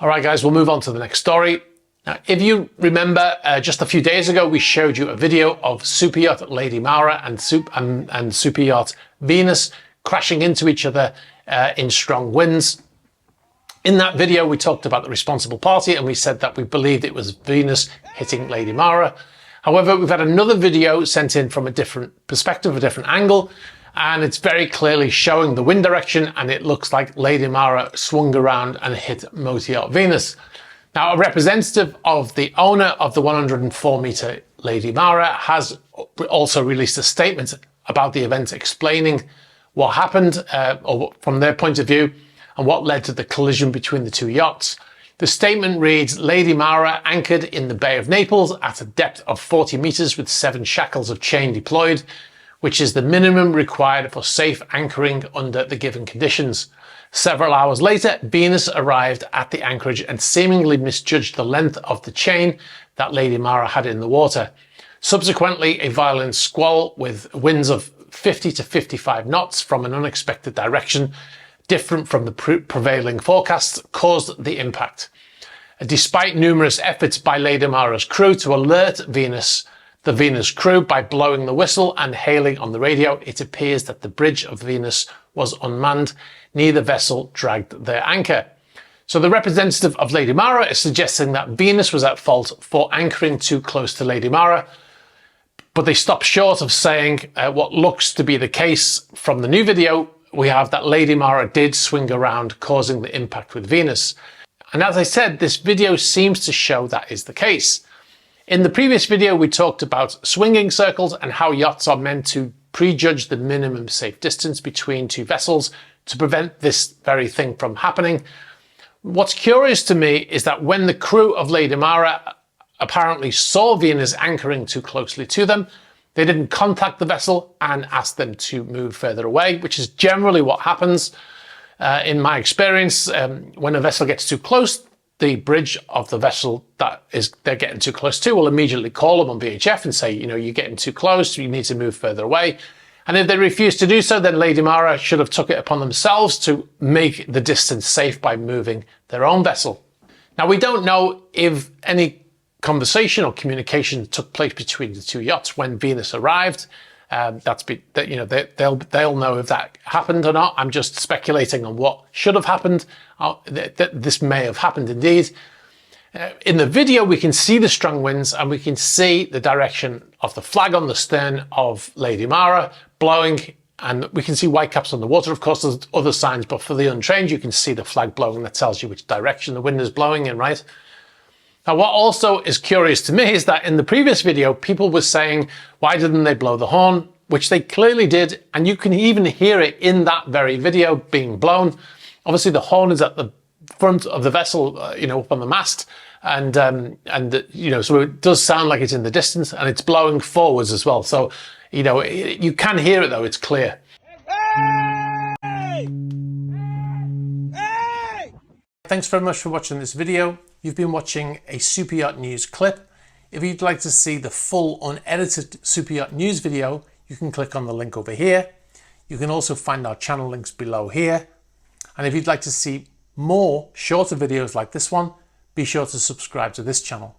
All right, guys, we'll move on to the next story. Now, if you remember, just a few days ago, we showed you a video of superyacht Lady Mara and superyacht Venus crashing into each other in strong winds. In that video, we talked about the responsible party and we said that we believed it was Venus hitting Lady Mara. However, we've had another video sent in from a different perspective, a different angle, and it's very clearly showing the wind direction, and it looks like Lady Mara swung around and hit motoryacht Venus. Now, a representative of the owner of the 104-meter Lady Mara has also released a statement about the event, explaining what happened, or from their point of view, and what led to the collision between the two yachts. The statement reads, Lady Mara anchored in the Bay of Naples at a depth of 40 meters with 7 shackles of chain deployed, which is the minimum required for safe anchoring under the given conditions. Several hours later, Venus arrived at the anchorage and seemingly misjudged the length of the chain that Lady Mara had in the water. Subsequently, a violent squall with winds of 50 to 55 knots from an unexpected direction, different from the prevailing forecasts, caused the impact. Despite numerous efforts by Lady Mara's crew to alert the Venus crew by blowing the whistle and hailing on the radio, it appears that the bridge of Venus was unmanned. Neither vessel dragged their anchor. So the representative of Lady Mara is suggesting that Venus was at fault for anchoring too close to Lady Mara, but they stop short of saying what looks to be the case. From the new video, we have that Lady Mara did swing around, causing the impact with Venus. And as I said, this video seems to show that is the case. In the previous video, we talked about swinging circles and how yachts are meant to prejudge the minimum safe distance between two vessels to prevent this very thing from happening. What's curious to me is that when the crew of Lady Mara apparently saw Venus anchoring too closely to them, they didn't contact the vessel and ask them to move further away, which is generally what happens. In my experience, when a vessel gets too close, the bridge of the vessel that they're getting too close to will immediately call them on VHF and say, you know, you're getting too close, you need to move further away. And if they refuse to do so, then Lady Mara should have took it upon themselves to make the distance safe by moving their own vessel. Now, we don't know if any conversation or communication took place between the two yachts when Venus arrived. They'll know if that happened or not. I'm just speculating on what should have happened. This may have happened indeed. In the video, we can see the strong winds and we can see the direction of the flag on the stern of Lady Mara blowing, and we can see white caps on the water. Of course, there's other signs, but for the untrained, you can see the flag blowing. That tells you which direction the wind is blowing in, right? Now, what also is curious to me is that in the previous video, people were saying, why didn't they blow the horn? Which they clearly did, and you can even hear it in that very video being blown. Obviously, the horn is at the front of the vessel, up on the mast, and so it does sound like it's in the distance, and it's blowing forwards as well. So, you can hear it though; it's clear. Hey! Hey! Thanks very much for watching this video. You've been watching a Superyacht News clip. If you'd like to see the full unedited Superyacht News video, you can click on the link over here. You can also find our channel links below here. And if you'd like to see more shorter videos like this one, be sure to subscribe to this channel.